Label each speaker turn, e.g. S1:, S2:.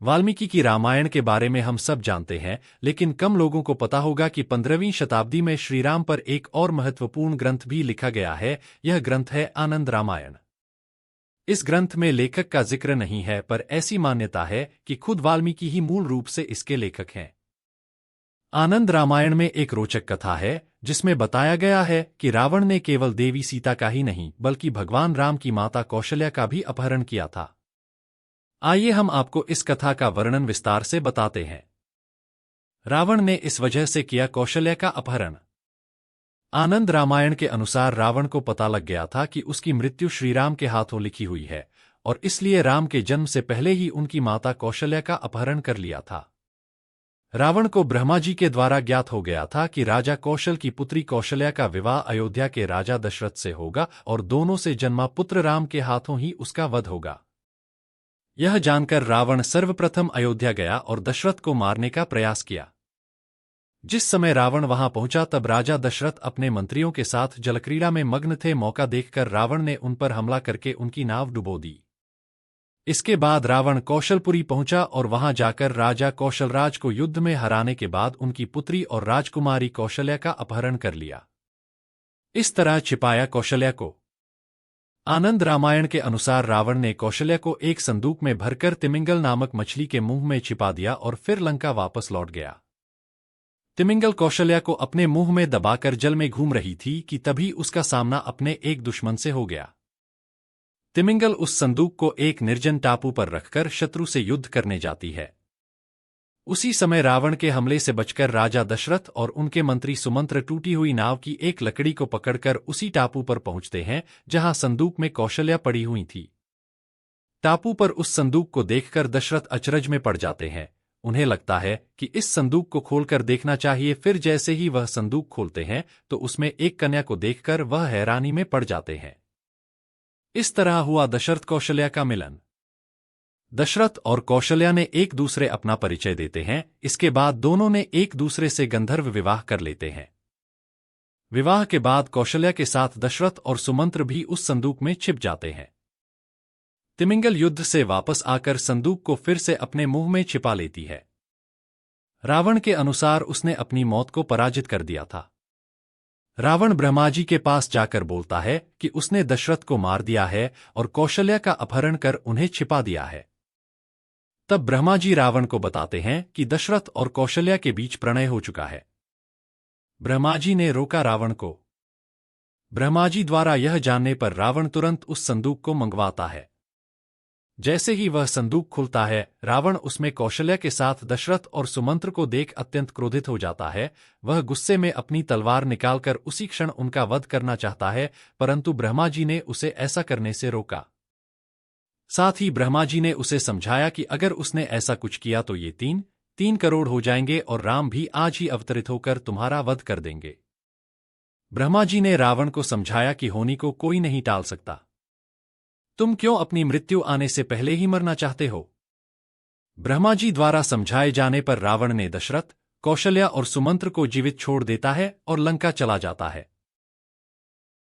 S1: वाल्मीकि की रामायण के बारे में हम सब जानते हैं, लेकिन कम लोगों को पता होगा कि 15वीं शताब्दी में श्रीराम पर एक और महत्वपूर्ण ग्रंथ भी लिखा गया है। यह ग्रंथ है आनंद रामायण। इस ग्रंथ में लेखक का जिक्र नहीं है, पर ऐसी मान्यता है कि खुद वाल्मीकि ही मूल रूप से इसके लेखक हैं। आनंद रामायण में एक रोचक कथा है, जिसमें बताया गया है कि रावण ने केवल देवी सीता का ही नहीं, बल्कि भगवान राम की माता कौशल्या का भी अपहरण किया था। आइए हम आपको इस कथा का वर्णन विस्तार से बताते हैं। रावण ने इस वजह से किया कौशल्या का अपहरण। आनंद रामायण के अनुसार रावण को पता लग गया था कि उसकी मृत्यु श्रीराम के हाथों लिखी हुई है, और इसलिए राम के जन्म से पहले ही उनकी माता कौशल्या का अपहरण कर लिया था। रावण को ब्रह्मा जी के द्वारा ज्ञात हो गया था कि राजा कौशल की पुत्री कौशल्या का विवाह अयोध्या के राजा दशरथ से होगा और दोनों से जन्मा पुत्र राम के हाथों ही उसका वध होगा। यह जानकर रावण सर्वप्रथम अयोध्या गया और दशरथ को मारने का प्रयास किया। जिस समय रावण वहां पहुंचा तब राजा दशरथ अपने मंत्रियों के साथ जलक्रीड़ा में मग्न थे। मौका देखकर रावण ने उन पर हमला करके उनकी नाव डुबो दी। इसके बाद रावण कौशलपुरी पहुंचा और वहां जाकर राजा कौशलराज को युद्ध में हराने के बाद उनकी पुत्री और राजकुमारी कौशल्या का अपहरण कर लिया। इस तरह छिपाया कौशल्या को। आनंद रामायण के अनुसार रावण ने कौशल्या को एक संदूक में भरकर तिमिंगल नामक मछली के मुंह में छिपा दिया और फिर लंका वापस लौट गया। तिमिंगल कौशल्या को अपने मुंह में दबाकर जल में घूम रही थी कि तभी उसका सामना अपने एक दुश्मन से हो गया। तिमिंगल उस संदूक को एक निर्जन टापू पर रखकर शत्रु से युद्ध करने जाती है। उसी समय रावण के हमले से बचकर राजा दशरथ और उनके मंत्री सुमंत्र टूटी हुई नाव की एक लकड़ी को पकड़कर उसी टापू पर पहुंचते हैं जहां संदूक में कौशल्या पड़ी हुई थी। टापू पर उस संदूक को देखकर दशरथ अचरज में पड़ जाते हैं। उन्हें लगता है कि इस संदूक को खोलकर देखना चाहिए। फिर जैसे ही वह संदूक खोलते हैं तो उसमें एक कन्या को देखकर वह हैरानी में पड़ जाते हैं। इस तरह हुआ दशरथ कौशल्या का मिलन। दशरथ और कौशल्या ने एक दूसरे अपना परिचय देते हैं। इसके बाद दोनों ने एक दूसरे से गंधर्व विवाह कर लेते हैं। विवाह के बाद कौशल्या के साथ दशरथ और सुमंत्र भी उस संदूक में छिप जाते हैं। तिमिंगल युद्ध से वापस आकर संदूक को फिर से अपने मुंह में छिपा लेती है। रावण के अनुसार उसने अपनी मौत को पराजित कर दिया था। रावण ब्रह्मा जी के पास जाकर बोलता है कि उसने दशरथ को मार दिया है और कौशल्या का अपहरण कर उन्हें छिपा दिया है। तब ब्रह्मा जी रावण को बताते हैं कि दशरथ और कौशल्या के बीच प्रणय हो चुका है। ब्रह्मा जी ने रोका रावण को। ब्रह्मा जी द्वारा यह जानने पर रावण तुरंत उस संदूक को मंगवाता है। जैसे ही वह संदूक खुलता है, रावण उसमें कौशल्या के साथ दशरथ और सुमंत्र को देख अत्यंत क्रोधित हो जाता है। वह गुस्से में अपनी तलवार निकालकर उसी क्षण उनका वध करना चाहता है, परंतु ब्रह्मा जी ने उसे ऐसा करने से रोका। साथ ही ब्रह्मा जी ने उसे समझाया कि अगर उसने ऐसा कुछ किया तो ये 3 करोड़ हो जाएंगे और राम भी आज ही अवतरित होकर तुम्हारा वध कर देंगे। ब्रह्मा जी ने रावण को समझाया कि होनी को कोई नहीं टाल सकता। तुम क्यों अपनी मृत्यु आने से पहले ही मरना चाहते हो? ब्रह्मा जी द्वारा समझाए जाने पर रावण ने दशरथ, कौशल्या और सुमंत्र को जीवित छोड़ देता है और लंका चला जाता है।